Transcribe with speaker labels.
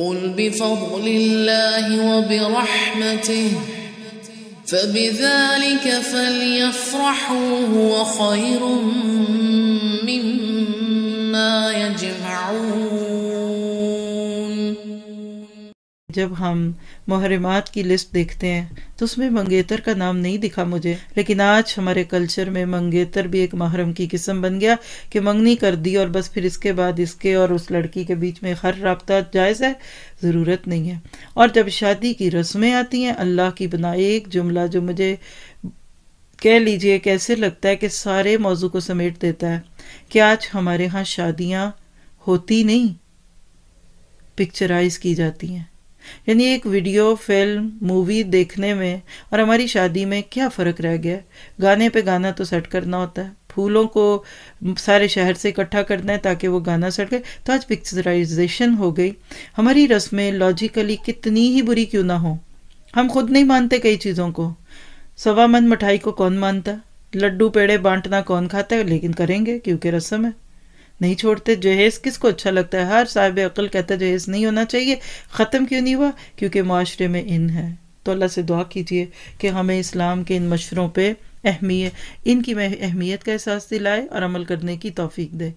Speaker 1: قل بفضل الله وبرحمته فبذلك فليفرحوا هو خير مما يجمعون۔
Speaker 2: جب ہم محرمات کی لسٹ دیکھتے ہیں تو اس میں منگیتر کا نام نہیں دکھا مجھے، لیکن آج ہمارے کلچر میں منگیتر بھی ایک محرم کی قسم بن گیا کہ منگنی کر دی اور بس پھر اس کے بعد اس کے اور اس لڑکی کے بیچ میں ہر رابطہ جائز ہے، ضرورت نہیں ہے۔ اور جب شادی کی رسمیں آتی ہیں، اللہ کی بنائے ایک جملہ جو مجھے کہہ لیجئے کیسے لگتا ہے کہ سارے موضوع کو سمیٹ دیتا ہے، کہ آج ہمارے ہاں شادیاں ہوتی نہیں، پکچرائز کی جاتی ہیں۔ یعنی ایک ویڈیو، فلم، مووی دیکھنے میں اور ہماری شادی میں کیا فرق رہ گیا ہے؟ گانے پہ گانا تو سیٹ کرنا ہوتا ہے، پھولوں کو سارے شہر سے اکٹھا کرنا ہے تاکہ وہ گانا سیٹ کرے، تو آج پکچرائزیشن ہو گئی۔ ہماری رسمیں لاجیکلی کتنی ہی بری کیوں نہ ہوں، ہم خود نہیں مانتے کئی چیزوں کو۔ 1.25 من مٹھائی کو کون مانتا؟ لڈو پیڑے بانٹنا کون کھاتا ہے؟ لیکن کریں گے کیونکہ رسم ہے، نہیں چھوڑتے۔ جہیز کس کو اچھا لگتا ہے؟ ہر صاحب عقل کہتا ہے جہیز نہیں ہونا چاہیے۔ ختم کیوں نہیں ہوا؟ کیونکہ معاشرے میں ان ہے۔ تو اللہ سے دعا کیجئے کہ ہمیں اسلام کے ان مشوروں پہ ان کی اہمیت کا احساس دلائے اور عمل کرنے کی توفیق دے۔